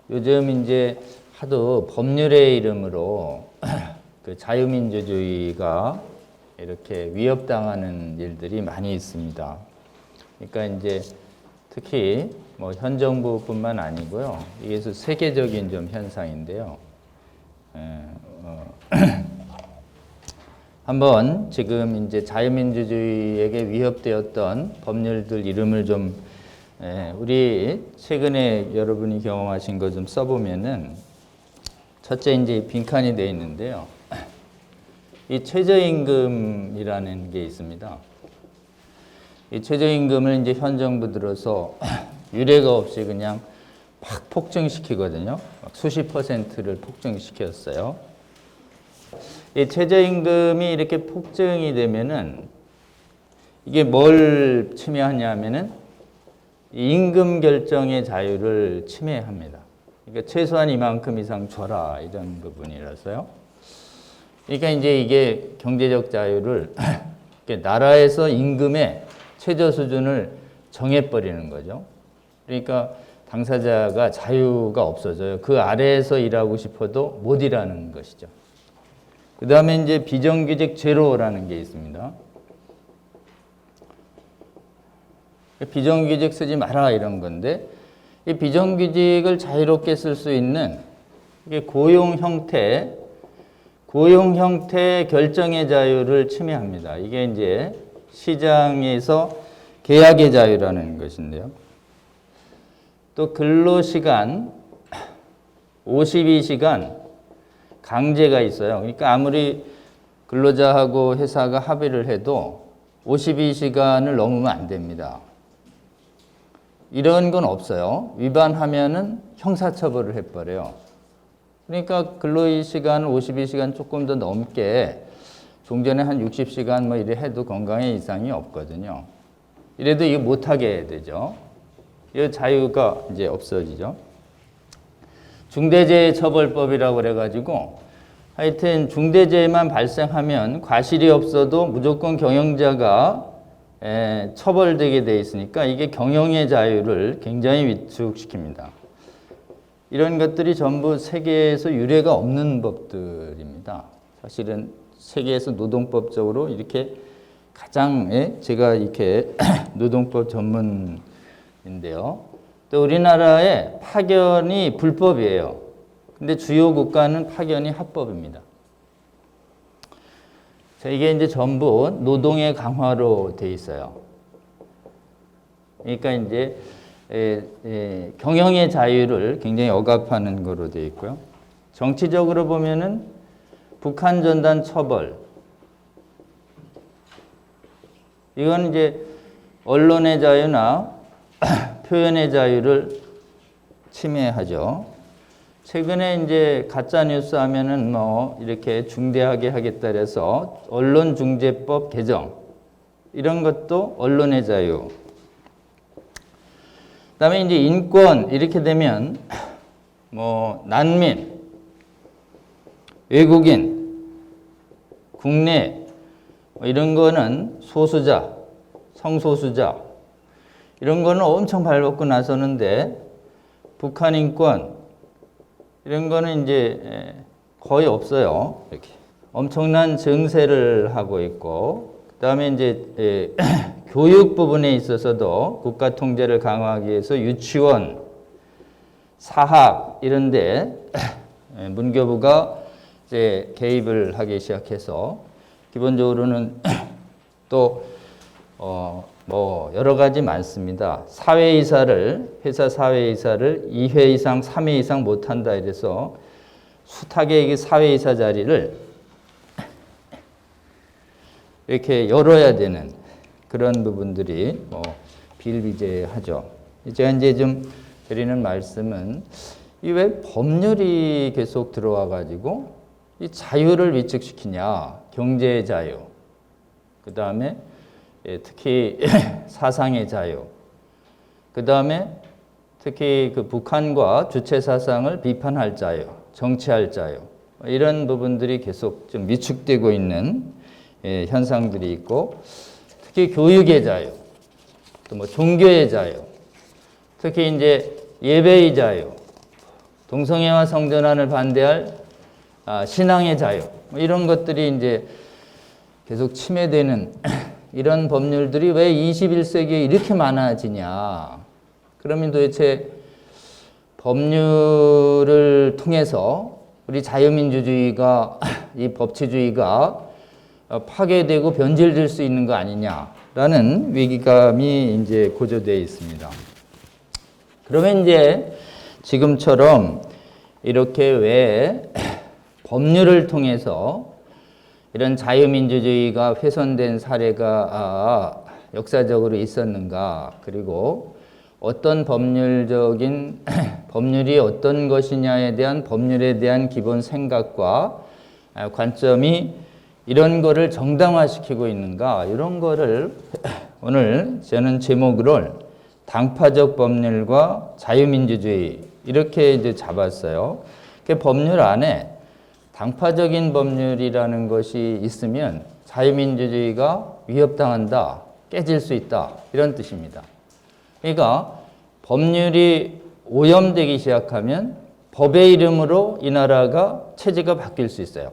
요즘 이제 하도 법률의 이름으로 그 자유민주주의가 이렇게 위협당하는 일들이 많이 있습니다. 그러니까 이제 특히 뭐 현 정부뿐만 아니고요. 이게 세계적인 좀 현상인데요. 한번 지금 이제 자유민주주의에게 위협되었던 법률들 이름을 좀 우리 최근에 여러분이 경험하신 거 좀 써보면은 첫째 이제 빈칸이 되어 있는데요. 이 최저임금이라는 게 있습니다. 이 최저임금을 이제 현 정부 들어서 유례가 없이 그냥 팍 폭증시키거든요. 수십 %를 폭증시켰어요. 이 최저임금이 이렇게 폭증이 되면은 이게 뭘 침해하냐면은 임금 결정의 자유를 침해합니다. 그러니까 최소한 이만큼 이상 줘라 이런 부분이라서요. 그러니까 이제 이게 경제적 자유를 나라에서 임금의 최저 수준을 정해버리는 거죠. 그러니까 당사자가 자유가 없어져요. 그 아래에서 일하고 싶어도 못 일하는 것이죠. 그 다음에 이제 비정규직 제로라는 게 있습니다. 비정규직 쓰지 마라 이런 건데, 이 비정규직을 자유롭게 쓸 수 있는 이게 고용 형태 결정의 자유를 침해합니다. 이게 이제 시장에서 계약의 자유라는 것인데요. 또 근로시간 52시간 강제가 있어요. 그러니까 아무리 근로자하고 회사가 합의를 해도 52시간을 넘으면 안 됩니다. 이런 건 없어요. 위반하면은 형사처벌을 해버려요. 그러니까 근로시간을 52시간 조금 더 넘게 종전에 한 60시간 뭐 이래 해도 건강에 이상이 없거든요. 이래도 이거 못하게 되죠. 이 자유가 이제 없어지죠. 중대재해처벌법이라고 그래가지고 하여튼 중대재해만 발생하면 과실이 없어도 무조건 경영자가 처벌되게 돼 있으니까 이게 경영의 자유를 굉장히 위축시킵니다. 이런 것들이 전부 세계에서 유례가 없는 법들입니다. 사실은 세계에서 노동법적으로 이렇게 가장 제가 이렇게 노동법 전문인데요. 또 우리나라의 파견이 불법이에요. 근데 주요 국가는 파견이 합법입니다. 자, 이게 이제 전부 노동의 강화로 돼 있어요. 그러니까 이제 경영의 자유를 굉장히 억압하는 거로 돼 있고요. 정치적으로 보면은 북한 전단 처벌. 이건 이제 언론의 자유나 표현의 자유를 침해하죠. 최근에 이제 가짜 뉴스 하면은 뭐 이렇게 중대하게 하겠다 해서 언론중재법 개정 이런 것도 언론의 자유. 그다음에 이제 인권 이렇게 되면 뭐 난민, 외국인, 국내 뭐 이런 거는 소수자, 성소수자 이런 거는 엄청 발벗고 나서는데 북한 인권 이런 거는 이제 거의 없어요. 이렇게 엄청난 증세를 하고 있고, 그다음에 이제 교육 부분에 있어서도 국가 통제를 강화하기 위해서 유치원, 사학 이런데 문교부가 이제 개입을 하기 시작해서 기본적으로는 또 뭐 여러 가지 많습니다. 사회이사를 회사 사회이사를 2회 이상, 3회 이상 못한다 이래서 숱하게 이 사회이사 자리를 이렇게 열어야 되는 그런 부분들이 뭐 비일비재하죠. 제가 이제 좀 드리는 말씀은 이 왜 법률이 계속 들어와 가지고 이 자유를 위축시키냐? 경제의 자유, 그 다음에 특히 사상의 자유, 그 다음에 특히 그 북한과 주체 사상을 비판할 자유, 정치할 자유 이런 부분들이 계속 좀 위축되고 있는 현상들이 있고, 특히 교육의 자유, 또 뭐 종교의 자유, 특히 이제 예배의 자유, 동성애와 성전환을 반대할 신앙의 자유, 뭐 이런 것들이 이제 계속 침해되는 이런 법률들이 왜 21세기에 이렇게 많아지냐. 그러면 도대체 법률을 통해서 우리 자유민주주의가, 이 법치주의가 파괴되고 변질될 수 있는 거 아니냐라는 위기감이 이제 고조되어 있습니다. 그러면 이제 지금처럼 이렇게 왜 법률을 통해서 이런 자유민주주의가 훼손된 사례가 역사적으로 있었는가, 그리고 어떤 법률적인 법률이 어떤 것이냐에 대한 법률에 대한 기본 생각과 관점이 이런 거를 정당화시키고 있는가, 이런 거를 오늘 저는 제목을 당파적 법률과 자유민주주의 이렇게 이제 잡았어요. 그 법률 안에 당파적인 법률이라는 것이 있으면 자유민주주의가 위협당한다, 깨질 수 있다, 이런 뜻입니다. 그러니까 법률이 오염되기 시작하면 법의 이름으로 이 나라가 체제가 바뀔 수 있어요.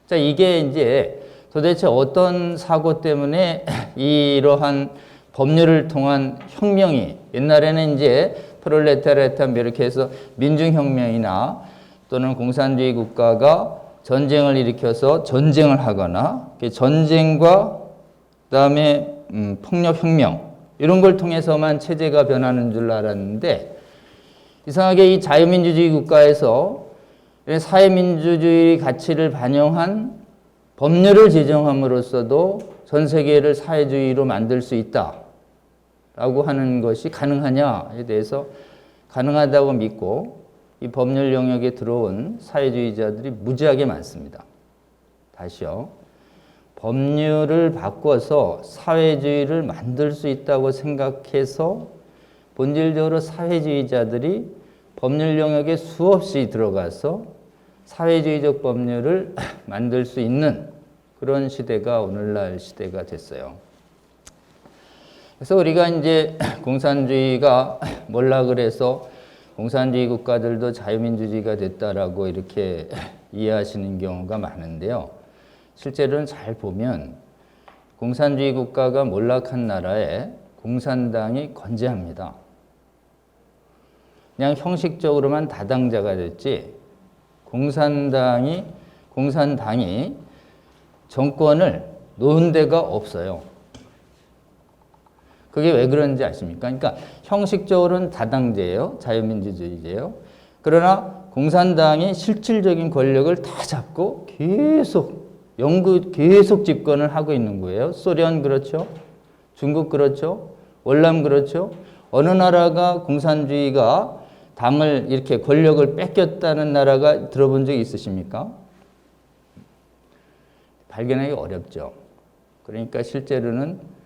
자, 이게 이제 도대체 어떤 사고 때문에 이러한 법률을 통한 혁명이, 옛날에는 이제 프롤레타리아탄 이렇게 해서 민중혁명이나 또는 공산주의 국가가 전쟁을 일으켜서 전쟁을 하거나 전쟁과 그다음에 폭력혁명 이런 걸 통해서만 체제가 변하는 줄 알았는데, 이상하게 이 자유민주주의 국가에서 사회민주주의 가치를 반영한 법률을 제정함으로써도 전 세계를 사회주의로 만들 수 있다라고 하는 것이 가능하냐에 대해서 가능하다고 믿고 이 법률 영역에 들어온 사회주의자들이 무지하게 많습니다. 다시요. 법률을 바꿔서 사회주의를 만들 수 있다고 생각해서 본질적으로 사회주의자들이 법률 영역에 수없이 들어가서 사회주의적 법률을 만들 수 있는 그런 시대가 오늘날 시대가 됐어요. 그래서 우리가 이제 공산주의가 몰락을 해서 공산주의 국가들도 자유민주주의가 됐다라고 이렇게 이해하시는 경우가 많은데요. 실제로는 잘 보면 공산주의 국가가 몰락한 나라에 공산당이 건재합니다. 그냥 형식적으로만 다당자가 됐지 공산당이 정권을 놓은 데가 없어요. 그게 왜 그런지 아십니까? 그러니까 형식적으로는 다당제예요. 자유민주주의제예요. 그러나 공산당이 실질적인 권력을 다 잡고 계속 집권을 하고 있는 거예요. 소련 그렇죠? 중국 그렇죠? 월남 그렇죠? 어느 나라가 공산주의가 당을 이렇게 권력을 뺏겼다는 나라가 들어본 적이 있으십니까? 발견하기 어렵죠. 그러니까 실제로는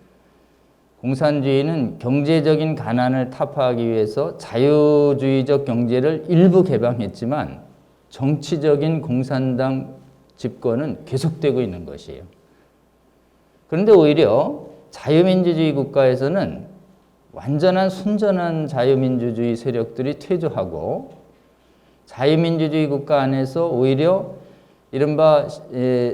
공산주의는 경제적인 가난을 타파하기 위해서 자유주의적 경제를 일부 개방했지만 정치적인 공산당 집권은 계속되고 있는 것이에요. 그런데 오히려 자유민주주의 국가에서는 완전한 순전한 자유민주주의 세력들이 퇴조하고 자유민주주의 국가 안에서 오히려 이른바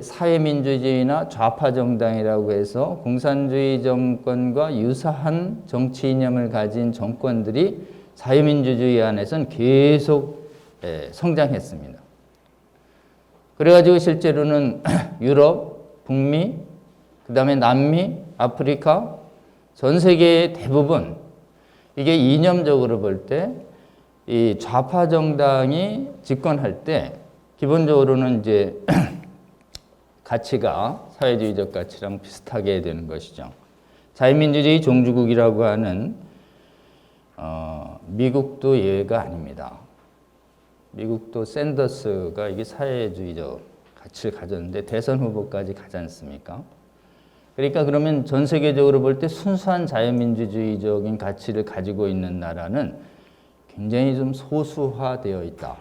사회민주주의나 좌파 정당이라고 해서 공산주의 정권과 유사한 정치 이념을 가진 정권들이 자유민주주의 안에서는 계속 성장했습니다. 그래가지고 실제로는 유럽, 북미, 그 다음에 남미, 아프리카, 전 세계의 대부분 이게 이념적으로 볼 때 이 좌파 정당이 집권할 때 기본적으로는 이제 가치가 사회주의적 가치랑 비슷하게 되는 것이죠. 자유민주주의 종주국이라고 하는 미국도 예외가 아닙니다. 미국도 샌더스가 이게 사회주의적 가치를 가졌는데 대선 후보까지 가지 않습니까? 그러니까 그러면 전 세계적으로 볼 때 순수한 자유민주주의적인 가치를 가지고 있는 나라는 굉장히 좀 소수화되어 있다.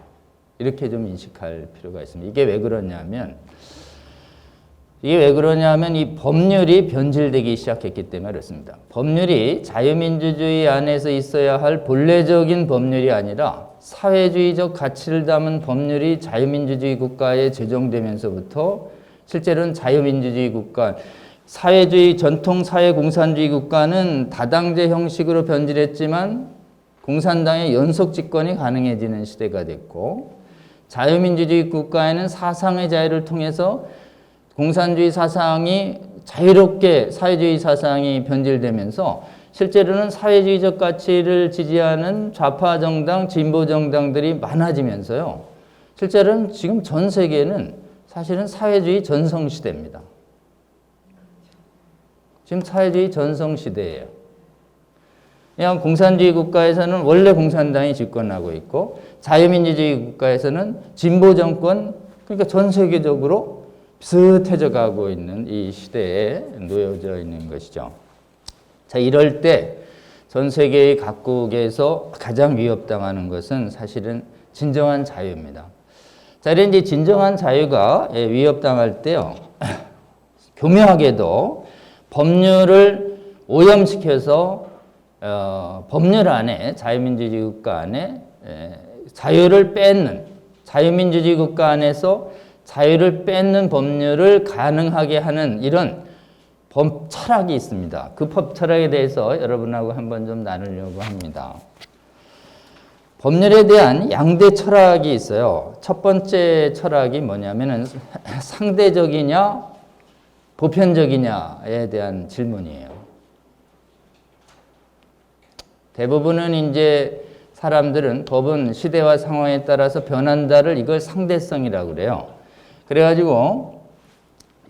이렇게 좀 인식할 필요가 있습니다. 이게 왜 그러냐면 이게 왜 그러냐면 이 법률이 변질되기 시작했기 때문에 그렇습니다. 법률이 자유민주주의 안에서 있어야 할 본래적인 법률이 아니라 사회주의적 가치를 담은 법률이 자유민주주의 국가에 제정되면서부터 실제로는 자유민주주의 국가, 사회주의 전통 사회공산주의 국가는 다당제 형식으로 변질했지만 공산당의 연속 집권이 가능해지는 시대가 됐고, 자유민주주의 국가에는 사상의 자유를 통해서 공산주의 사상이 자유롭게 사회주의 사상이 변질되면서 실제로는 사회주의적 가치를 지지하는 좌파 정당, 진보 정당들이 많아지면서요. 실제로는 지금 전 세계는 사실은 사회주의 전성시대입니다. 지금 사회주의 전성시대예요. 그냥 공산주의 국가에서는 원래 공산당이 집권하고 있고, 자유민주주의 국가에서는 진보 정권, 그러니까 전 세계적으로 비슷해져 가고 있는 이 시대에 놓여져 있는 것이죠. 자, 이럴 때 전 세계의 각국에서 가장 위협당하는 것은 사실은 진정한 자유입니다. 자, 이제 진정한 자유가 위협당할 때요, 교묘하게도 법률을 오염시켜서 법률 안에, 자유민주주의 국가 안에 자유를 뺏는, 자유민주주의 국가 안에서 자유를 뺏는 법률을 가능하게 하는 이런 법 철학이 있습니다. 그 법 철학에 대해서 여러분하고 한번 좀 나누려고 합니다. 법률에 대한 양대 철학이 있어요. 첫 번째 철학이 뭐냐면은 상대적이냐, 보편적이냐에 대한 질문이에요. 대부분은 이제 사람들은 법은 시대와 상황에 따라서 변한다를 이걸 상대성이라고 그래요. 그래가지고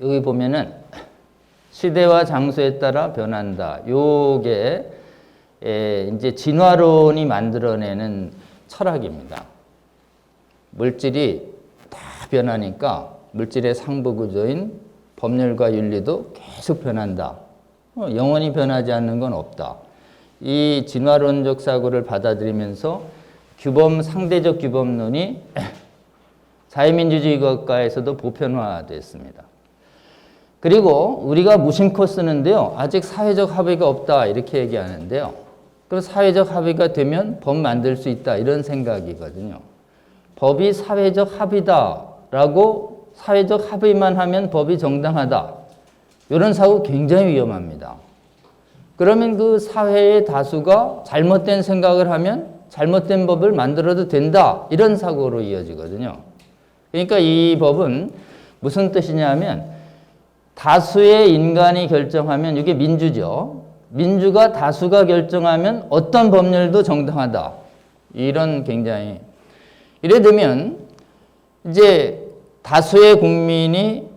여기 보면은 시대와 장소에 따라 변한다. 요게 이제 진화론이 만들어내는 철학입니다. 물질이 다 변하니까 물질의 상부 구조인 법률과 윤리도 계속 변한다. 영원히 변하지 않는 건 없다. 이 진화론적 사고를 받아들이면서 상대적 규범론이 자유민주주의 국가에서도 보편화됐습니다. 그리고 우리가 무심코 쓰는데요, 아직 사회적 합의가 없다 이렇게 얘기하는데요. 그럼 사회적 합의가 되면 법 만들 수 있다 이런 생각이거든요. 법이 사회적 합의다라고 사회적 합의만 하면 법이 정당하다. 이런 사고 굉장히 위험합니다. 그러면 그 사회의 다수가 잘못된 생각을 하면 잘못된 법을 만들어도 된다. 이런 사고로 이어지거든요. 그러니까 이 법은 무슨 뜻이냐면 다수의 인간이 결정하면 이게 민주죠. 민주가 다수가 결정하면 어떤 법률도 정당하다. 이런 굉장히 이래 되면 이제 다수의 국민이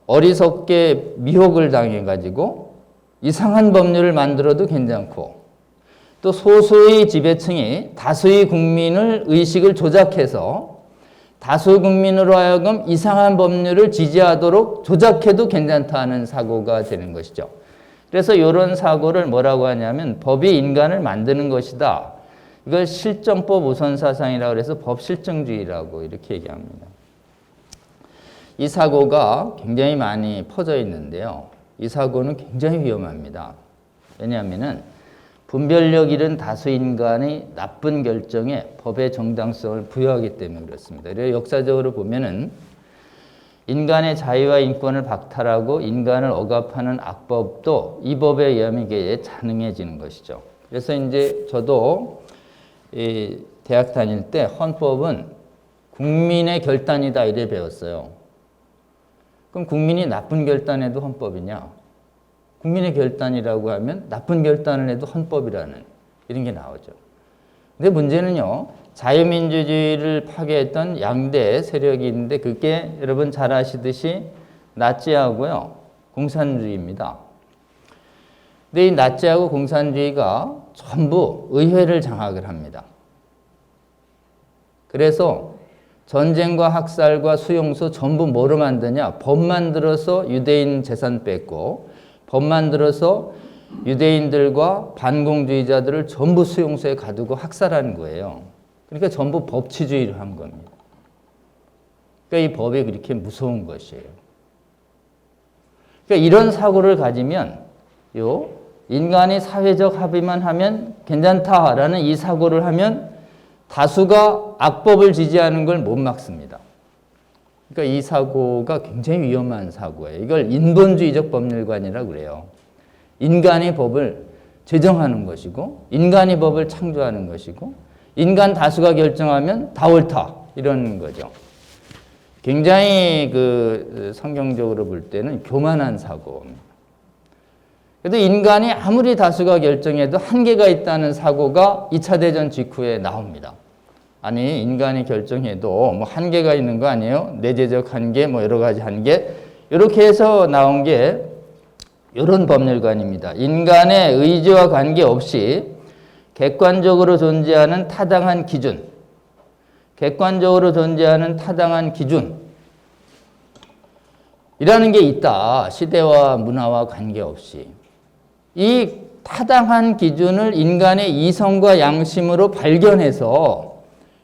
어리석게 미혹을 당해가지고 이상한 법률을 만들어도 괜찮고 또 소수의 지배층이 다수의 국민을 의식을 조작해서 다수 국민으로 하여금 이상한 법률을 지지하도록 조작해도 괜찮다는 사고가 되는 것이죠. 그래서 이런 사고를 뭐라고 하냐면 법이 인간을 만드는 것이다. 이걸 실정법 우선 사상이라고 해서 법실정주의라고 이렇게 얘기합니다. 이 사고가 굉장히 많이 퍼져 있는데요. 이 사고는 굉장히 위험합니다. 왜냐하면은 분별력 잃은 다수 인간의 나쁜 결정에 법의 정당성을 부여하기 때문에 그렇습니다. 그래서 역사적으로 보면은 인간의 자유와 인권을 박탈하고 인간을 억압하는 악법도 이 법에 의하면 이게 가능해지는 것이죠. 그래서 이제 저도 대학 다닐 때 헌법은 국민의 결단이다 이래 배웠어요. 그럼 국민이 나쁜 결단해도 헌법이냐? 국민의 결단이라고 하면 나쁜 결단을 해도 헌법이라는 이런 게 나오죠. 근데 문제는요, 자유민주주의를 파괴했던 양대 세력이 있는데 그게 여러분 잘 아시듯이 나치하고요, 공산주의입니다. 근데 이 나치하고 공산주의가 전부 의회를 장악을 합니다. 그래서 전쟁과 학살과 수용소 전부 뭐로 만드냐? 법 만들어서 유대인 재산 뺏고 법 만들어서 유대인들과 반공주의자들을 전부 수용소에 가두고 학살하는 거예요. 그러니까 전부 법치주의를 한 겁니다. 그러니까 이 법이 그렇게 무서운 것이에요. 그러니까 이런 사고를 가지면 인간이 사회적 합의만 하면 괜찮다라는 이 사고를 하면 다수가 악법을 지지하는 걸 못 막습니다. 그러니까 이 사고가 굉장히 위험한 사고예요. 이걸 인본주의적 법률관이라고 그래요. 인간의 법을 제정하는 것이고 인간의 법을 창조하는 것이고 인간 다수가 결정하면 다 옳다 이런 거죠. 굉장히 성경적으로 볼 때는 교만한 사고입니다. 그래도 인간이 아무리 다수가 결정해도 한계가 있다는 사고가 2차 대전 직후에 나옵니다. 아니 인간이 결정해도 뭐 한계가 있는 거 아니에요? 내재적 한계, 뭐 여러 가지 한계 이렇게 해서 나온 게 이런 법률관입니다. 인간의 의지와 관계없이 객관적으로 존재하는 타당한 기준, 객관적으로 존재하는 타당한 기준이라는 게 있다. 시대와 문화와 관계없이. 이 타당한 기준을 인간의 이성과 양심으로 발견해서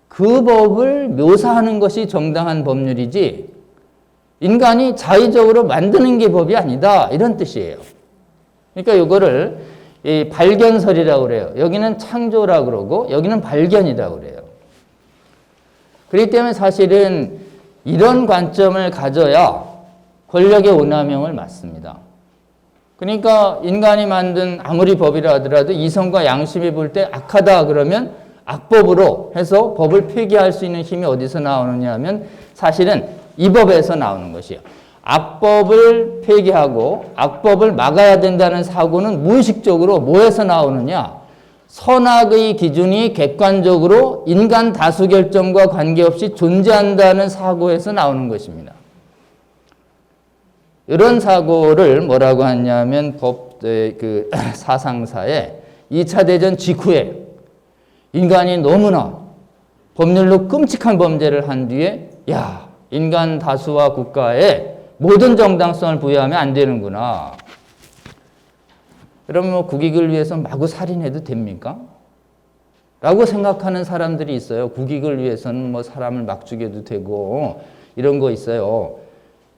그 법을 묘사하는 것이 정당한 법률이지 인간이 자의적으로 만드는 게 법이 아니다. 이런 뜻이에요. 그러니까 이거를 발견설이라고 그래요. 여기는 창조라고 그러고 여기는 발견이라고 그래요. 그렇기 때문에 사실은 이런 관점을 가져야 권력의 오남용을 막습니다. 그러니까 인간이 만든 아무리 법이라 하더라도 이성과 양심이 볼 때 악하다 그러면 악법으로 해서 법을 폐기할 수 있는 힘이 어디서 나오느냐 하면 사실은 이 법에서 나오는 것이에요. 악법을 폐기하고 악법을 막아야 된다는 사고는 무의식적으로 뭐에서 나오느냐? 선악의 기준이 객관적으로 인간 다수 결정과 관계없이 존재한다는 사고에서 나오는 것입니다. 이런 사고를 뭐라고 하냐면 사상사에 2차 대전 직후에 인간이 너무나 법률로 끔찍한 범죄를 한 뒤에 인간 다수와 국가에 모든 정당성을 부여하면 안 되는구나. 그러면 뭐 국익을 위해서 마구 살인해도 됩니까? 라고 생각하는 사람들이 있어요. 국익을 위해서는 뭐 사람을 막 죽여도 되고 이런 거 있어요.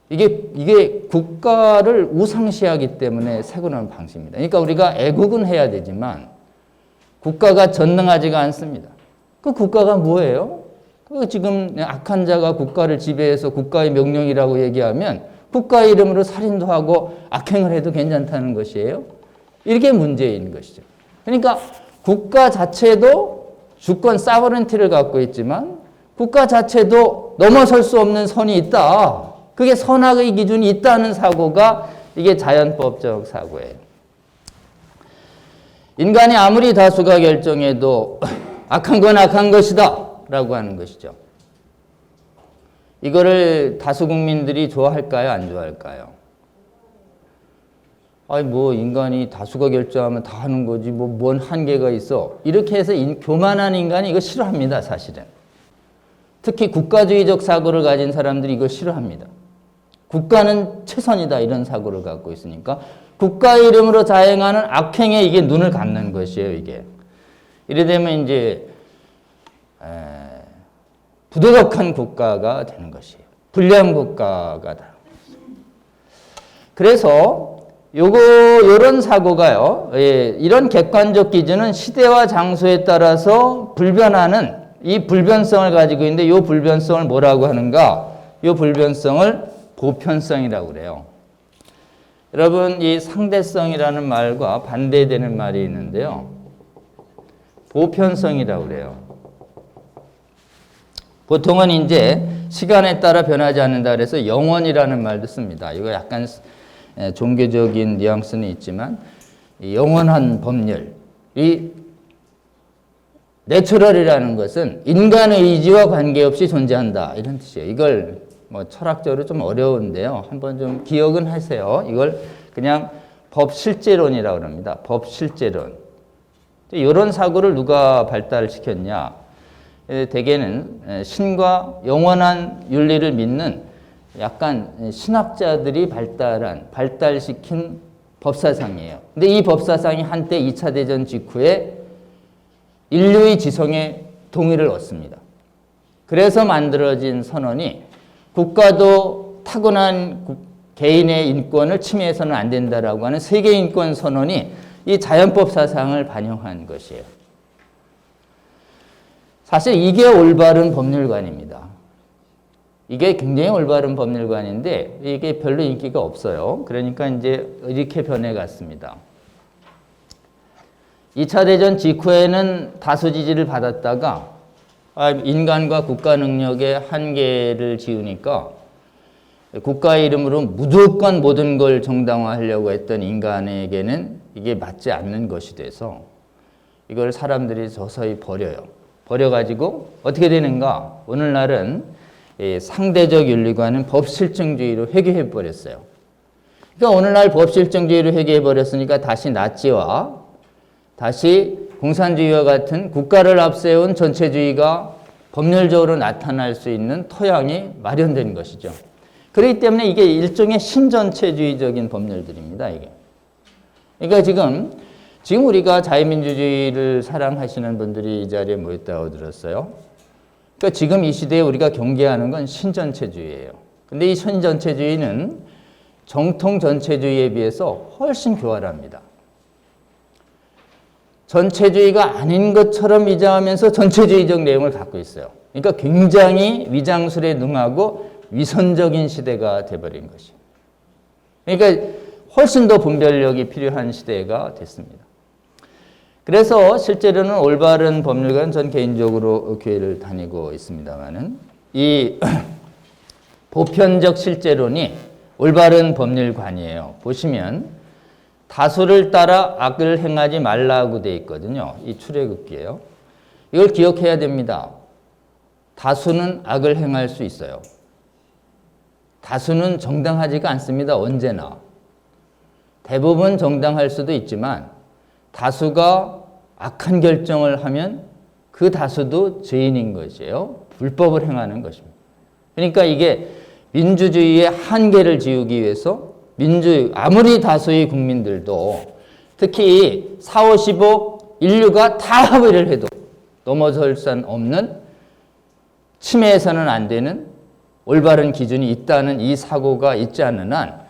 이게 국가를 우상시하기 때문에 세고난 방식입니다. 그러니까 우리가 애국은 해야 되지만 국가가 전능하지가 않습니다. 그 국가가 뭐예요? 지금 악한 자가 국가를 지배해서 국가의 명령이라고 얘기하면 국가의 이름으로 살인도 하고 악행을 해도 괜찮다는 것이에요. 이게 문제인 것이죠. 그러니까 국가 자체도 주권 사버런티를 갖고 있지만 국가 자체도 넘어설 수 없는 선이 있다. 그게 선악의 기준이 있다는 사고가 이게 자연법적 사고예요. 인간이 아무리 다수가 결정해도 악한 건 악한 것이다 라고 하는 것이죠. 이거를 다수 국민들이 좋아할까요? 안 좋아할까요? 뭐 인간이 다수가 결정하면 다 하는 거지 뭔 한계가 있어. 이렇게 해서 교만한 인간이 이거 싫어합니다. 사실은. 특히 국가주의적 사고를 가진 사람들이 이걸 싫어합니다. 국가는 최선이다 이런 사고를 갖고 있으니까 국가의 이름으로 자행하는 악행에 이게 눈을 감는 것이에요. 이게. 이래 되면 이제 부도덕한 국가가 되는 것이에요. 불량 국가가 되는 것이죠. 그래서 요런 사고가요. 이런 객관적 기준은 시대와 장소에 따라서 불변하는 이 불변성을 가지고 있는데 이 불변성을 뭐라고 하는가? 이 불변성을 보편성이라고 그래요. 여러분 이 상대성이라는 말과 반대되는 말이 있는데요. 보편성이라고 그래요. 보통은 이제 시간에 따라 변하지 않는다 그래서 영원이라는 말도 씁니다. 이거 약간 종교적인 뉘앙스는 있지만 영원한 법률, 이 내추럴이라는 것은 인간의 의지와 관계없이 존재한다 이런 뜻이에요. 이걸 뭐 철학적으로 좀 어려운데요. 한번 좀 기억은 하세요. 이걸 그냥 법실제론이라고 합니다. 법실제론. 이런 사고를 누가 발달시켰냐? 대개는 신과 영원한 윤리를 믿는 약간 신학자들이 발달시킨 법사상이에요. 근데 이 법사상이 한때 2차 대전 직후에 인류의 지성에 동의를 얻습니다. 그래서 만들어진 선언이 국가도 타고난 개인의 인권을 침해해서는 안 된다라고 하는 세계 인권 선언이 이 자연법 사상을 반영한 것이에요. 사실 이게 올바른 법률관입니다. 이게 굉장히 올바른 법률관인데 이게 별로 인기가 없어요. 그러니까 이제 이렇게 변해갔습니다. 2차 대전 직후에는 다수 지지를 받았다가 인간과 국가 능력의 한계를 지우니까 국가의 이름으로 무조건 모든 걸 정당화하려고 했던 인간에게는 이게 맞지 않는 것이 돼서 이걸 사람들이 서서히 버려요. 버려가지고 어떻게 되는가? 오늘날은 상대적 윤리관은 법실증주의로 회귀해버렸어요. 그러니까 오늘날 법실증주의로 회귀해버렸으니까 다시 나치와 다시 공산주의와 같은 국가를 앞세운 전체주의가 법률적으로 나타날 수 있는 토양이 마련된 것이죠. 그렇기 때문에 이게 일종의 신전체주의적인 법률들입니다. 이게. 그러니까 지금 우리가 자유민주주의를 사랑하시는 분들이 이 자리에 모였다고 들었어요. 그러니까 지금 이 시대에 우리가 경계하는 건 신전체주의예요. 근데 이 신전체주의는 정통 전체주의에 비해서 훨씬 교활합니다. 전체주의가 아닌 것처럼 위장하면서 전체주의적 내용을 갖고 있어요. 그러니까 굉장히 위장술에 능하고 위선적인 시대가 돼버린 것이에요. 그러니까 훨씬 더 분별력이 필요한 시대가 됐습니다. 그래서 실제로는 올바른 법률관, 전 개인적으로 교회를 다니고 있습니다만은 이 보편적 실제론이 올바른 법률관이에요. 보시면 다수를 따라 악을 행하지 말라고 되어 있거든요. 이 출애굽기예요. 이걸 기억해야 됩니다. 다수는 악을 행할 수 있어요. 다수는 정당하지가 않습니다. 언제나. 대부분 정당할 수도 있지만 다수가 악한 결정을 하면 그 다수도 죄인인 것이에요. 불법을 행하는 것입니다. 그러니까 이게 민주주의의 한계를 지우기 위해서 아무리 다수의 국민들도 특히 4, 50억 인류가 다 합의를 해도 넘어설 수 없는 침해해서는 안 되는 올바른 기준이 있다는 이 사고가 있지 않는 한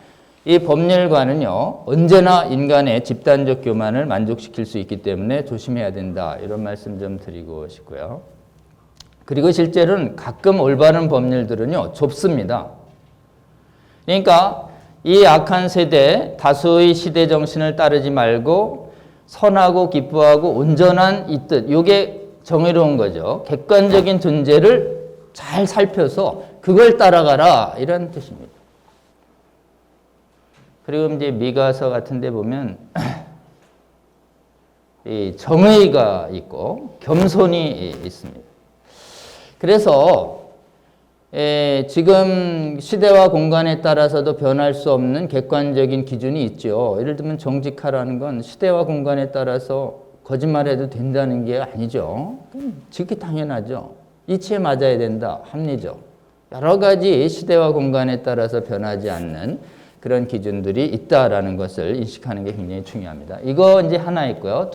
이 법률관은요, 언제나 인간의 집단적 교만을 만족시킬 수 있기 때문에 조심해야 된다. 이런 말씀 좀 드리고 싶고요. 그리고 실제로는 가끔 올바른 법률들은요, 좁습니다. 그러니까 이 악한 세대, 다수의 시대 정신을 따르지 말고 선하고 기뻐하고 온전한 이 뜻, 이게 정의로운 거죠. 객관적인 존재를 잘 살펴서 그걸 따라가라. 이런 뜻입니다. 그리고 이제 미가서 같은 데 보면 이 정의가 있고 겸손이 있습니다. 그래서 지금 시대와 공간에 따라서도 변할 수 없는 객관적인 기준이 있죠. 예를 들면 정직하라는 건 시대와 공간에 따라서 거짓말해도 된다는 게 아니죠. 지극히 당연하죠. 이치에 맞아야 된다. 합리적. 여러 가지 시대와 공간에 따라서 변하지 않는 그런 기준들이 있다라는 것을 인식하는 게 굉장히 중요합니다. 이거 이제 하나 있고요.